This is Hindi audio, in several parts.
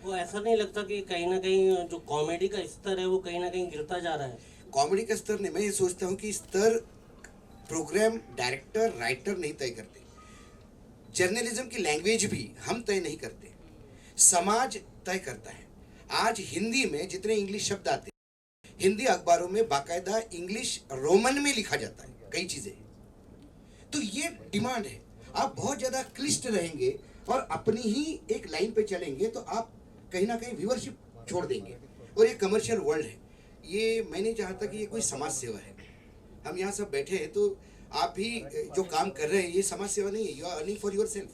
आपको ऐसा नहीं लगता कि कहीं ना कहीं जो कॉमेडी का स्तर है वो कहीं ना कहीं गिरता जा रहा है? कॉमेडी का स्तर नहीं, मैं ये सोचता हूँ कि स्तर प्रोग्राम डायरेक्टर राइटर नहीं तय करते। जर्नलिज्म की लैंग्वेज भी हम तय नहीं करते, समाज तय करता है। आज हिंदी में जितने इंग्लिश शब्द आते हैं, हिंदी अखबारों में बाकायदा इंग्लिश रोमन में लिखा जाता है कई चीजें। तो ये डिमांड है। आप बहुत ज्यादा क्लिष्ट रहेंगे और अपनी ही एक लाइन पे चलेंगे तो आप कहीं ना कहीं व्यूअरशिप छोड़ देंगे। और ये कमर्शियल वर्ल्ड है। ये मैं नहीं चाहता कि ये कोई समाज सेवा है। हम यहाँ सब बैठे हैं तो आप भी जो काम कर रहे हैं ये समाज सेवा नहीं है, you are earning for yourself.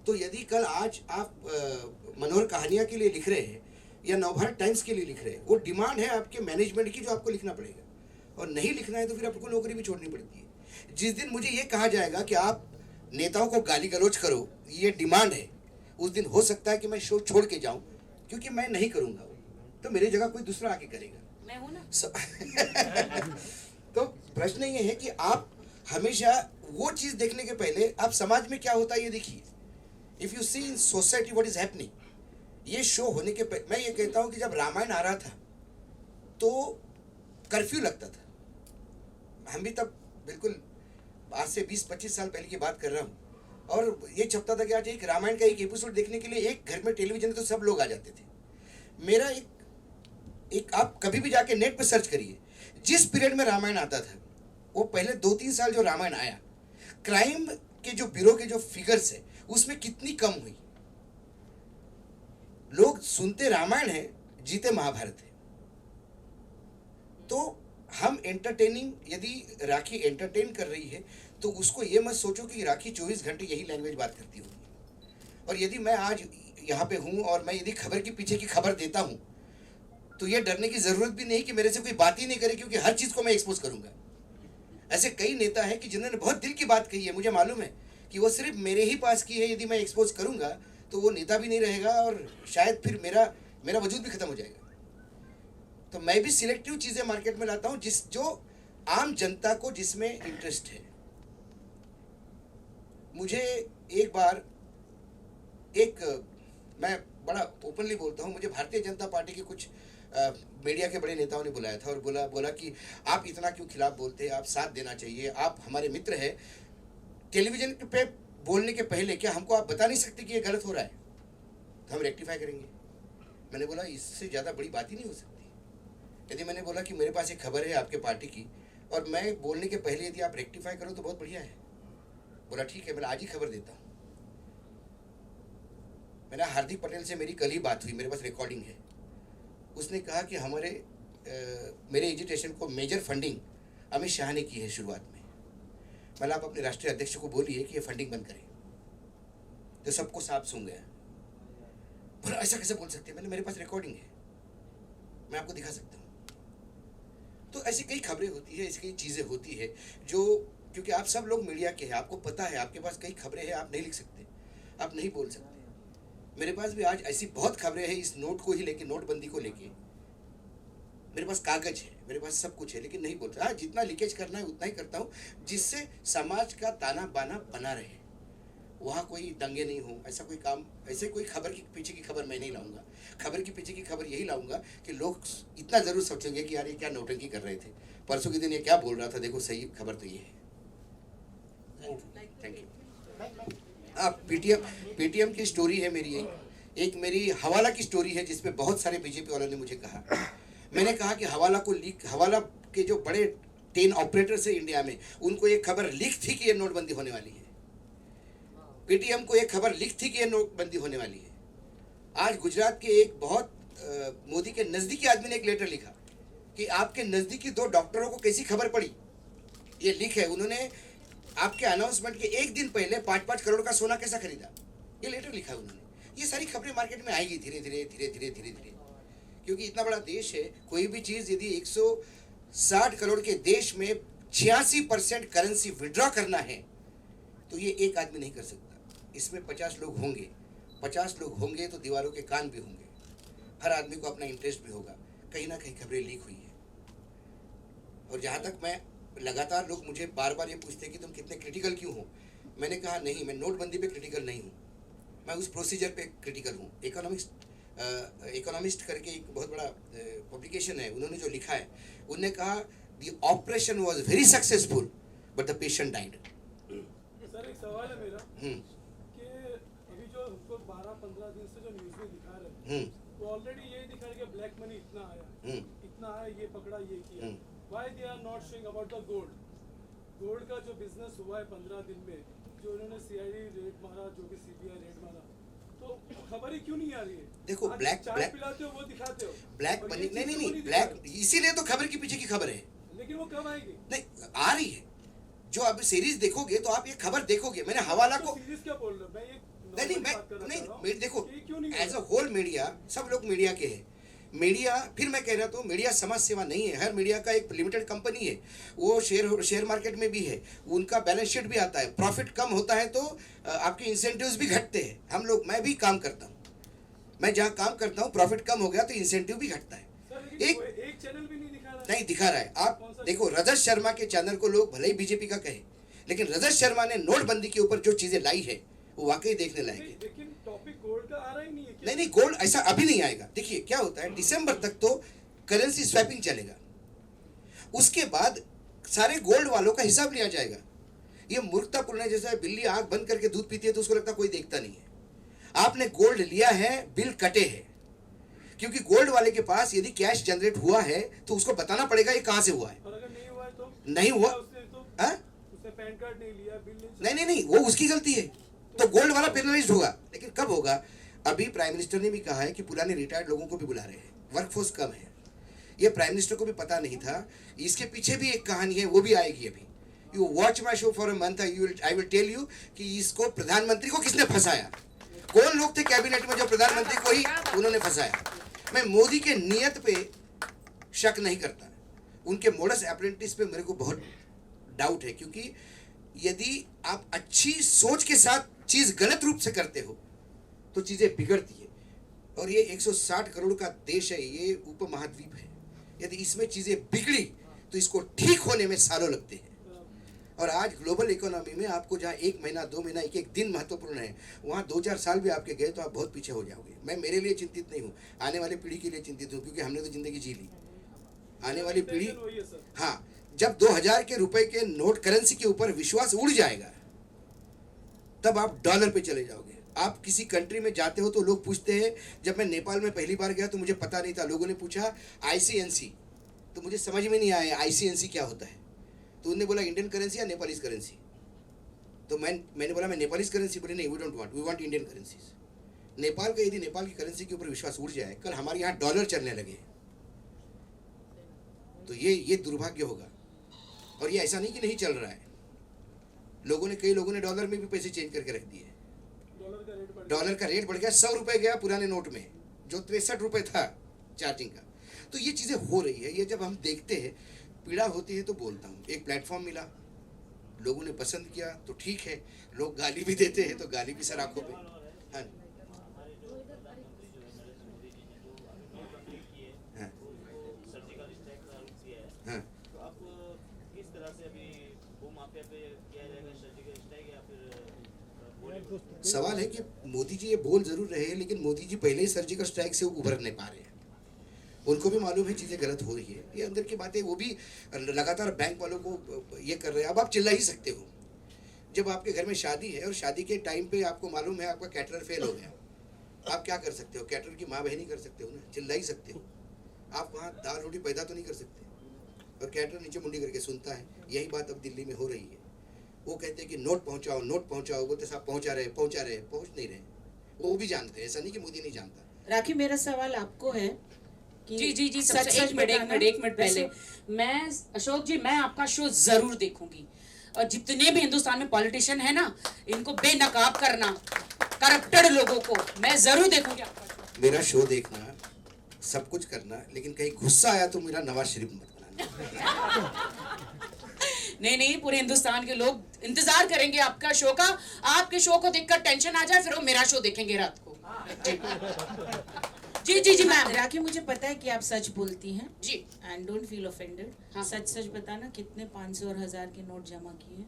तो यदि कल आज आप मनोहर कहानियाँ के लिए लिख रहे हैं या नवभारत टाइम्स के लिए लिख रहे हैं, वो डिमांड है आपके मैनेजमेंट की जो आपको लिखना पड़ेगा। और नहीं लिखना है तो फिर आपको नौकरी भी छोड़नी पड़ती है। जिस दिन मुझे ये कहा जाएगा कि आप नेताओं को गाली गलौज करो, ये डिमांड है, उस दिन हो सकता है कि मैं शो छोड़ के जाऊं, क्योंकि मैं नहीं करूंगा तो मेरी जगह कोई दूसरा आके करेगा। मैं हूं ना। तो प्रश्न ये है कि आप हमेशा वो चीज देखने के पहले आप समाज में क्या होता है ये देखिए। If you see in society what is happening, ये शो होने के मैं ये कहता हूं कि जब रामायण आ रहा था तो कर्फ्यू लगता था। हम भी तब बिल्कुल आज से 20-25 साल पहले की बात कर रहा हूँ। और ये छपता था कि आज एक रामायण का एक एपिसोड देखने के लिए एक घर में टेलीविजन है तो सब लोग आ जाते थे। मेरा एक आप कभी भी जाके नेट पे सर्च करिए, जिस पीरियड में रामायण आता था वो पहले 2-3 साल जो रामायण आया, क्राइम के जो ब्यूरो के जो फिगर्स है उसमें कितनी कम हुई। लोग सुनते रामायण है, जीते महाभारत है। तो हम एंटरटेनिंग, यदि राखी एंटरटेन कर रही है तो उसको ये मत सोचो कि राखी 24 घंटे यही लैंग्वेज बात करती होगी। और यदि मैं आज यहाँ पे हूँ और मैं यदि खबर के पीछे की खबर देता हूँ तो ये डरने की जरूरत भी नहीं कि मेरे से कोई बात ही नहीं करे, क्योंकि हर चीज को मैं एक्सपोज करूंगा। ऐसे कई नेता हैं कि जिन्होंने बहुत दिल की बात कही है, मुझे मालूम है कि वो सिर्फ मेरे ही पास की है, यदि मैं एक्सपोज करूंगा तो वो नेता भी नहीं रहेगा और शायद फिर मेरा वजूद भी खत्म हो जाएगा। तो मैं भी सिलेक्टिव चीजें मार्केट में लाता हूं जो आम जनता को जिसमें इंटरेस्ट है। मुझे एक बार मैं बड़ा ओपनली बोलता हूं, मुझे भारतीय जनता पार्टी के कुछ मीडिया के बड़े नेताओं ने बुलाया था और बोला कि आप इतना क्यों खिलाफ बोलते हैं, आप साथ देना चाहिए, आप हमारे मित्र हैं। टेलीविजन पे बोलने के पहले क्या हमको आप बता नहीं सकते कि ये गलत हो रहा है, तो हम रेक्टिफाई करेंगे। मैंने बोला इससे ज़्यादा बड़ी बात ही नहीं हो सकती। यदि मैंने बोला कि मेरे पास एक खबर है आपके पार्टी की और मैं बोलने के पहले यदि आप रेक्टिफाई करो तो बहुत बढ़िया है। बोला ठीक है, मैं आज ही खबर देता हूँ। मेरा हार्दिक पटेल से मेरी कल ही बात हुई, मेरे पास रिकॉर्डिंग है। उसने कहा कि मेरे एजुटेशन को मेजर फंडिंग अमित शाह ने की है शुरुआत में। मतलब आप अपने राष्ट्रीय अध्यक्ष को बोलिए कि ये फंडिंग बंद करें, तो सबको साफ सुन गया। बोला ऐसा कैसे बोल सकते हैं? मैंने मेरे पास रिकॉर्डिंग है, मैं आपको दिखा सकता हूँ। तो ऐसी कई खबरें होती है, ऐसी कई चीज़ें होती है जो, क्योंकि आप सब लोग मीडिया के हैं, आपको पता है, आपके पास कई खबरें हैं, आप नहीं लिख सकते, आप नहीं बोल सकते। मेरे पास भी आज ऐसी बहुत खबरें हैं इस नोट को ही लेके, नोटबंदी को लेके। मेरे पास कागज है, मेरे पास सब कुछ है, लेकिन नहीं बोलता। हाँ, जितना लीकेज करना है उतना ही करता हूँ, जिससे समाज का ताना बाना बना रहे, वहाँ कोई दंगे नहीं हो, ऐसा कोई काम, ऐसे कोई खबर की पीछे की खबर मैं नहीं लाऊंगा। खबर की पीछे की खबर यही लाऊंगा कि लोग इतना ज़रूर सोचेंगे कि यार ये क्या नौटंकी कर रहे थे, परसों के दिन ये क्या बोल रहा था, देखो सही खबर तो ये है। Thank you. पीटीएम की स्टोरी है मेरी, एक मेरी हवाला की स्टोरी है जिसमें बहुत सारे बीजेपी वालों ने मुझे कहा। मैंने कहा कि हवाला के जो बड़े 10 ऑपरेटर्स है इंडिया में, उनको एक खबर लीक थी कि ये नोटबंदी होने वाली है। पीटीएम को एक खबर लीक थी कि ये नोटबंदी होने वाली है। आज गुजरात के एक बहुत मोदी के नज़दीकी आदमी ने एक लेटर लिखा कि आपके नज़दीकी 2 डॉक्टरों को कैसी खबर पड़ी, ये लीक है। उन्होंने आपके अनाउंसमेंट के एक दिन पहले 5-5 करोड़ का सोना कैसा खरीदा, ये लेटर लिखा उन्होंने। ये सारी खबरें मार्केट में आएगी धीरे धीरे, क्योंकि इतना बड़ा देश है। कोई भी चीज़ यदि 160 करोड़ के देश में 86% करेंसी विड्रॉ करना है तो ये एक आदमी नहीं कर सकता। इसमें 50 लोग होंगे, 50 लोग होंगे तो दीवारों के कान भी होंगे, हर आदमी को अपना इंटरेस्ट भी होगा। कहीं ना कहीं खबरें लीक हुई है। और जहाँ तक मैं लगातार लोग मुझे बार बार ये पूछते हैं कि तुम कितने क्रिटिकल क्यों हो, मैंने कहा नहीं, मैं नोटबंदी पे क्रिटिकल नहीं हूँ, मैं उस प्रोसीजर पे क्रिटिकल हूँ। इकोनॉमिक्स इकोनॉमिस्ट करके एक बहुत बड़ा पब्लिकेशन है, उन्होंने जो लिखा है, उन्होंने कहा the operation was very successful but the patient died. Sir एक सवाल है मेरा कि अभी जो हमको 12-15 दिन से जो न्यूज़ में दिखा रहे हैं वो ऑलरेडी ये दिखा रहे कि ब्लैक मनी इतना आया, ये पकड़ा, ये किया। Why they are not showing about the gold का जो बिजनेस हुआ है 15 दिन में, जो उन्होंने सीआईडी रेड मारा, जो भी सीबीआई रेड मारा, तो खबर ही क्यों नहीं आ रही है? देखो ब्लैक पिलाते हो वो दिखाते हो, ब्लैक मनी नहीं ब्लैक, इसीलिए तो खबर के पीछे की खबर है। लेकिन वो कब आएगी? नहीं आ रही है, जो आप सीरीज देखोगे तो आप ये खबर देखोगे। मैंने हवाला को सीरीज क्या बोल रहे हो? मैं ये नहीं देखो, एज अ होल मीडिया, सब लोग मीडिया के हैं। मीडिया, फिर मैं कह रहा था, मीडिया समाज सेवा नहीं है। हर मीडिया का एक लिमिटेड कंपनी है, वो शेयर मार्केट में भी है, उनका बैलेंस शीट भी आता है। प्रॉफिट कम होता है तो आपके इंसेंटिव्स भी घटते हैं। हम लोग, मैं भी काम करता हूँ, मैं जहाँ काम करता हूँ प्रॉफिट कम हो गया तो इंसेंटिव भी घटता है। एक चैनल भी नहीं दिखा रहा है। आप देखो रजत शर्मा के चैनल को लोग भले ही बीजेपी का कहे, लेकिन रजत शर्मा ने नोटबंदी के ऊपर जो चीजें लाई है वो वाकई देखने लायक है। लेकिन टॉपिक गोल्ड का आ रहा ही नहीं है। नहीं गोल्ड ऐसा अभी नहीं आएगा। देखिए क्या होता है, दिसंबर तक तो करेंसी स्वैपिंग चलेगा, उसके बाद सारे गोल्ड वालों का हिसाब लिया जाएगा। ये मूर्खतापूर्ण है, जैसा बिल्ली आंख बंद करके दूध पीती है तो उसको लगता है कोई देखता नहीं है। आपने गोल्ड लिया है, बिल कटे हैं, क्योंकि गोल्ड वाले के पास यदि कैश जनरेट हुआ है तो उसको बताना पड़ेगा ये कहां से हुआ है। और अगर नहीं हुआ है तो नहीं हुआ, उसने पैन कार्ड नहीं लिया, बिल नहीं वो उसकी गलती है, तो गोल्ड वाला पेनलाइज्ड होगा। लेकिन कब होगा? अभी प्राइम मिनिस्टर ने भी कहा है कि पुराने रिटायर्ड लोगों को भी बुला रहे हैं, वर्कफोर्स कम है। ये प्राइम मिनिस्टर को भी पता नहीं था। इसके पीछे भी एक कहानी है, वो भी आएगी अभी। You watch my show for a month, I will tell you कि इसको प्रधानमंत्री को किसने फंसाया, कौन लोग थे कैबिनेट में जो प्रधानमंत्री को ही उन्होंने फंसाया। मैं मोदी के नियत पे शक नहीं करता, उनके मोडस अप्रेंटिस पे मेरे को बहुत डाउट है, क्योंकि यदि आप अच्छी सोच के साथ चीज गलत रूप से करते हो तो चीजें बिगड़ती है। और ये 160 करोड़ का देश है, ये उपमहाद्वीप है। यदि इसमें चीजें बिगड़ी तो इसको ठीक होने में सालों लगते हैं। और आज ग्लोबल इकोनॉमी में आपको जहाँ 1 महीना 2 महीना एक दिन महत्वपूर्ण है, वहाँ 2-4 साल भी आपके गए तो आप बहुत पीछे हो जाओगे। मैं मेरे लिए चिंतित नहीं हूँ, आने वाली पीढ़ी के लिए चिंतित हूँ, क्योंकि हमने तो जिंदगी जी ली। आने वाली पीढ़ी, हाँ, जब 2000 के रुपए के नोट करेंसी के ऊपर विश्वास उड़ जाएगा तब आप डॉलर पे चले जाओगे। आप किसी कंट्री में जाते हो तो लोग पूछते हैं, जब मैं नेपाल में पहली बार गया तो मुझे पता नहीं था, लोगों ने पूछा ICNC, तो मुझे समझ में नहीं आया ICNC क्या होता है। तो उन्होंने बोला इंडियन करेंसी या नेपालीज करेंसी, तो मैंने बोला मैं नेपालीज करेंसी, बोले नहीं we want Indian currencies. Nepal का, यदि नेपाल की करेंसी के ऊपर विश्वास उड़ जाए, कल हमारे यहाँ डॉलर चलने लगे तो ये दुर्भाग्य होगा। और ये ऐसा नहीं कि नहीं चल रहा है, कई लोगों ने डॉलर में भी पैसे चेंज करके रख दिए। डॉलर का रेट बढ़ गया, 100 रुपए गया पुराने नोट में, जो 63 रुपए था चार्जिंग का। तो ये चीजें हो रही है। ये जब हम देखते हैं, पीड़ा होती है, तो बोलता हूँ एक प्लेटफॉर्म मिला, लोगों ने पसंद किया तो ठीक है, लोग गाली भी देते हैं तो गाली भी सर आंखों पे। हाँ सवाल है कि मोदी जी ये बोल जरूर रहे हैं, लेकिन मोदी जी पहले ही सर्जिकल स्ट्राइक से उभर नहीं पा रहे हैं। उनको भी मालूम है चीज़ें गलत हो रही है, ये अंदर की बातें। वो भी लगातार बैंक वालों को ये कर रहे हैं। अब आप चिल्ला ही सकते हो, जब आपके घर में शादी है और शादी के टाइम पे आपको मालूम है आपका कैटरर फेल हो गया, आप क्या कर सकते हो? कैटरर की माँ बहन ही कर सकते हो ना, चिल्ला ही सकते हो। आप वहाँ दाल रोटी पैदा तो नहीं कर सकते। और कैटरर नीचे मुंडी करके सुनता है। यही बात अब दिल्ली में हो रही है। वो कहते हैं कि नोट पहुंचाओ, बोलते साहब पहुंचा रहे, पहुंच नहीं रहे। वो भी जानते हैं, ऐसा नहीं कि मोदी नहीं जानता। राखी, मेरा सवाल आपको है कि जी सच एक मिनट पहले, मैं अशोक जी, मैं आपका शो जरूर देखूंगी। और जितने भी हिंदुस्तान में पॉलिटिशियन है ना, इनको बेनकाब करना, करप्टेड लोगों को मैं जरूर देखूंगी आपका शो। मेरा शो देखना, सब कुछ करना, लेकिन कहीं गुस्सा आया तो मेरा नवाज शरीफ मत बनाना। नहीं, पूरे हिंदुस्तान के लोग इंतजार करेंगे आपका शो का। आपके शो को देखकर टेंशन आ जाए, फिर वो मेरा शो देखेंगे रात को। जी मैम। राखी, मुझे पता है कि आप सच बोलती हैं जी, एंड डोंट फील ऑफेंडेड। हाँ। सच बताना, कितने 500 और 1000 के नोट जमा किए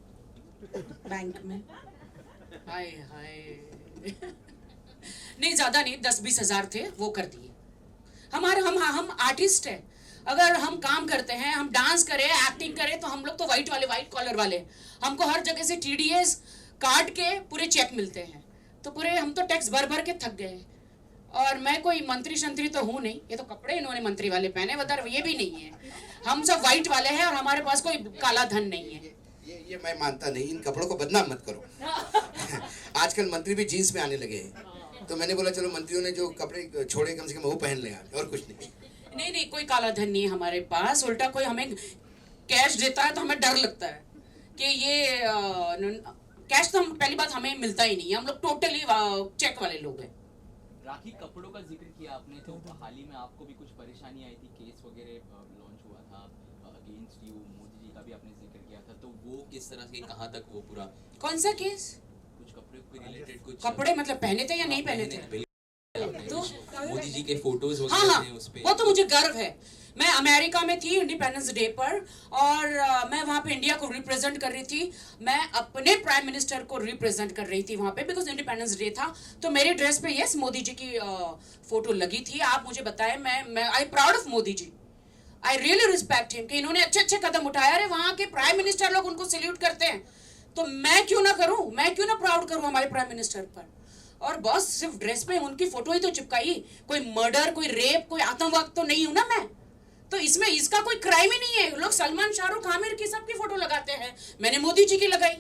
बैंक में? हाय नहीं ज्यादा नहीं, 10-20 हजार थे, वो कर दिए। हम आर्टिस्ट है, अगर हम काम करते हैं, हम डांस करें, एक्टिंग करें, तो हम लोग तो व्हाइट कॉलर वाले, हमको हर जगह से TDS काट के पूरे चेक मिलते हैं, तो पूरे हम तो टैक्स भर भर के थक गए। और मैं कोई मंत्री शंत्री तो हूँ नहीं, ये तो कपड़े इन्होंने मंत्री वाले पहने, बता ये भी नहीं है, हम सब व्हाइट वाले हैं और हमारे पास कोई काला धन नहीं है। ये मैं मानता नहीं, इन कपड़ों को बदनाम मत करो। आजकल मंत्री भी जीन्स में आने लगे हैं, तो मैंने बोला चलो मंत्रियों ने जो कपड़े छोड़े कम से कम वो पहन ले आज, और कुछ नहीं। नहीं, कोई काला धन नहीं है हमारे पास, उल्टा कोई हमें कैश देता है तो हमें डर लगता है कि ये कैश तो हम पहली बात हमें मिलता ही नहीं है, हम लोग टोटली चेक वाले लोग हैं। राखी, कपड़ों का जिक्र किया आपने, तो हाल ही में आपको भी कुछ परेशानी आई थी, केस वगैरह लॉन्च हुआ था अगेंस्ट यू, मोदी जी का भी आपने जिक्र किया था, तो वो किस तरह से, कहाँ तक वो पूरा, कौन सा केस? कुछ कपड़े के रिलेटेड, कुछ कपड़े मतलब पहने थे या नहीं पहने थे? तो मोदी जी के फोटोज हाँ वगैरह हाँ, थे उस पे, वो तो मुझे गर्व है। मैं अमेरिका में थी इंडिपेंडेंस डे पर, और मैं वहाँ पे इंडिया को रिप्रेजेंट कर रही थी, मैं अपने प्राइम मिनिस्टर को रिप्रेजेंट कर रही थी वहाँ पे, बिकॉज इंडिपेंडेंस डे था, तो मेरी ड्रेस पे यस मोदी जी की फोटो लगी थी। आप मुझे बताएं, मैं I proud of Modi ji, I really respect him कि इन्होंने अच्छे कदम उठाया। अरे वहाँ के प्राइम मिनिस्टर लोग उनको सैल्यूट करते हैं, तो मैं क्यों ना करूँ, मैं क्यों ना प्राउड करूँ हमारे प्राइम मिनिस्टर पर। और बस सिर्फ ड्रेस पे उनकी फोटो ही तो चिपकाई, कोई मर्डर, कोई रेप, कोई आतंकवाद तो नहीं हूं ना मैं, तो इसमें इसका कोई क्राइम ही नहीं है। लोग सलमान, शाहरुख, आमिर की सबकी फोटो लगाते हैं, मैंने मोदी जी की लगाई।